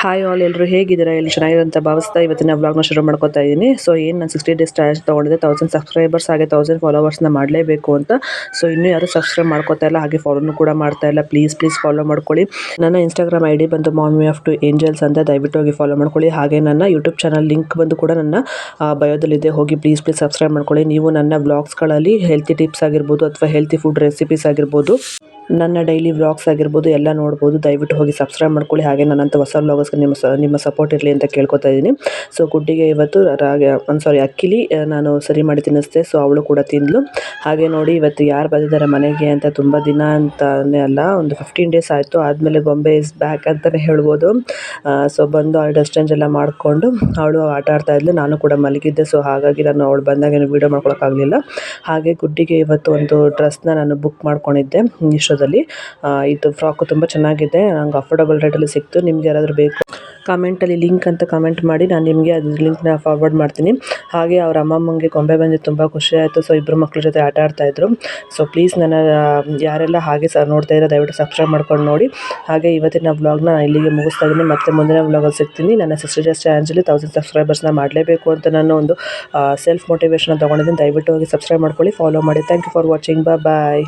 Hi all, ಎಲ್ಲರೂ ಹೇಗಿದ್ದೀರಾ? ಎಲ್ಲಿ ಚೆನ್ನಾಗಿದೆ ಅಂತ ಭಾವಿಸ್ತಾ ಇವತ್ತಿನ ವ್ಲಾಗ್ನ ಶುರು ಮಾಡ್ಕೊತಾ ಇದ್ದೀನಿ. ಸೊ ಏನು ನಾನು 60 ಡೇಸ್ ಚಾಲೆಂಜ್ ತೊಗೊಂಡಿದ್ದೆ, 1000 ಸಬ್ಸ್ಕ್ರೈಬರ್ಸ್ ಹಾಗೆ 1000 ಫಾಲೋವರ್ಸ್ನ ಮಾಡಲೇಬೇಕು ಅಂತ. ಸೊ ಇನ್ನೂ ಯಾರು ಸಬ್ಸ್ಕ್ರೈಬ್ ಮಾಡ್ಕೋತಾ ಇಲ್ಲ, ಹಾಗೆ ಫಾಲೋನು ಕೂಡ ಮಾಡ್ತಾ ಇಲ್ಲ. ಪ್ಲೀಸ್ ಫಾಲೋ ಮಾಡ್ಕೊಳ್ಳಿ. ನನ್ನ ಇನ್ಸ್ಟಾಗ್ರಾಮ್ ಐಡಿ ಬಂದು ಮಾಮಿ ಆಫ್ ಟು ಏಂಜಲ್ಸ್ ಅಂತ, ದಯವಿಟ್ಟು ಹೋಗಿ ಫಾಲೋ ಮಾಡ್ಕೊಳ್ಳಿ. ಹಾಗೆ ನನ್ನ ಯೂಟ್ಯೂಬ್ ಚಾನಲ್ ಲಿಂಕ್ ಬಂದು ಕೂಡ ನನ್ನ ಬಯೋದಲ್ಲಿದೆ, ಹೋಗಿ ಪ್ಲೀಸ್ ಸಬ್ಸ್ಕ್ರೈಬ್ ಮಾಡ್ಕೊಳ್ಳಿ. ನೀವು ನನ್ನ ವ್ಲಾಗ್ಸ್ಗಳಲ್ಲಿ ಹೆಲ್ತಿ ಟಿಪ್ಸ್ ಆಗಿರ್ಬೋದು ಅಥವಾ ಹೆಲ್ತಿ ಫುಡ್ ರೆಸಿಪೀಸ್ ಆಗಿರ್ಬೋದು, ನನ್ನ ಡೈಲಿ ವ್ಲಾಗ್ಸ್ ಆಗಿರ್ಬೋದು ಎಲ್ಲ ನೋಡ್ಬೋದು. ದಯವಿಟ್ಟು ಹೋಗಿ ಸಬ್ಸ್ಕ್ರೈಬ್ ಮಾಡ್ಕೊಳ್ಳಿ. ಹಾಗೆ ನನ್ನಂಥ ಹೊಸ ವ್ಲಾಗರ್ಸ್ಗೆ ನಿಮ್ಮ ಸಪೋರ್ಟ್ ಇರಲಿ ಅಂತ ಕೇಳ್ಕೊತಾ ಇದ್ದೀನಿ. ಸೊ ಗುಡ್ಡಿಗೆ ಇವತ್ತು ಅಕ್ಕಿಲಿ ನಾನು ಸರಿ ಮಾಡಿ ತಿನ್ನಿಸ್ದೆ. ಸೊ ಅವಳು ಕೂಡ ತಿಂದ್ಲು. ಹಾಗೆ ನೋಡಿ ಇವತ್ತು ಯಾರು ಬಂದಿದ್ದಾರೆ ಮನೆಗೆ ಅಂತ, ತುಂಬ ದಿನ ಅಂತಾನೆ ಅಲ್ಲ, ಒಂದು 15 ಡೇಸ್ ಆಯಿತು. ಆದಮೇಲೆ ಗೊಂಬೆ ಇಸ್ ಬ್ಯಾಕ್ ಅಂತಲೇ ಹೇಳ್ಬೋದು. ಸೊ ಬಂದು ಅವಳು ಡಸ್ಟ್ ಚೇಂಜ್ ಎಲ್ಲ ಮಾಡಿಕೊಂಡು ಅವಳು ಆಟ ಆಡ್ತಾ ಇದ್ಲು, ನಾನು ಕೂಡ ಮಲಗಿದ್ದೆ. ಸೊ ಹಾಗಾಗಿ ನಾನು ಅವಳು ಬಂದಾಗ ಏನು ವೀಡಿಯೋ ಮಾಡ್ಕೊಳಕ್ಕಾಗಲಿಲ್ಲ. ಹಾಗೆ ಗುಡ್ಡಿಗೆ ಇವತ್ತು ಒಂದು ಡ್ರೆಸ್ನ ನಾನು ಬುಕ್ ಮಾಡ್ಕೊಂಡಿದ್ದೆ ಮೀಶೋದಲ್ಲಿ. ಇದು ಫ್ರಾಕು ತುಂಬ ಚೆನ್ನಾಗಿದೆ, ನಂಗೆ ಅಫೋರ್ಡಬಲ್ ರೇಟಲ್ಲಿ ಸಿಕ್ತು. ನಿಮ್ಗೆ ಯಾರಾದರೂ ಬೇಕು ಕಾಮೆಂಟಲ್ಲಿ ಲಿಂಕ್ ಅಂತ ಕಮೆಂಟ್ ಮಾಡಿ, ನಾನು ನಿಮಗೆ ಅದು ಲಿಂಕ್ನ ಫಾರ್ವರ್ಡ್ ಮಾಡ್ತೀನಿ. ಹಾಗೆ ಅವ್ರ ಅಮ್ಮಮ್ಮಂಗೆ ಗೊಂಬೆ ಬಂದಿದ್ದು ತುಂಬ ಖುಷಿ ಆಯಿತು. ಸೊ ಇಬ್ಬರು ಮಕ್ಕಳ ಜೊತೆ ಆಟ ಆಡ್ತಾಯಿದ್ರು. ಸೊ ಪ್ಲೀಸ್ ನನ್ನ ಯಾರೆಲ್ಲ ಹಾಗೆ ನೋಡ್ತಾ ಇರೋ ದಯವಿಟ್ಟು ಸಬ್ಸ್ಕ್ರೈಬ್ ಮಾಡ್ಕೊಂಡು ನೋಡಿ. ಹಾಗೆ ಇವತ್ತಿನ ವ್ಲಾಗ್ನ ಇಲ್ಲಿಗೆ ಮುಗಿಸ್ತಾ ಇದ್ದೀನಿ. ಮತ್ತೆ ಮುಂದಿನ ವ್ಲಾಗಲ್ಲಿ ಸಿಗ್ತೀನಿ. ನನ್ನ 60 ಡೇಸ್ ಚಾಲೆಂಜಲ್ಲಿ 1000 ಸಬ್ಸ್ಕ್ರೈಬರ್ಸ್ನ ಮಾಡಲೇಬೇಕು ಅಂತ ನಾನು ಒಂದು ಸೆಲ್ಫ್ ಮೋಟಿವೇಶನ್ ತೊಗೊಂಡಿದ್ದೀನಿ. ದಯವಿಟ್ಟು ಹೋಗಿ ಸಬ್ಸ್ಕ್ರೈಬ್ ಮಾಡ್ಕೊಳ್ಳಿ, ಫಾಲೋ ಮಾಡಿ. Thank you for watching. Bye.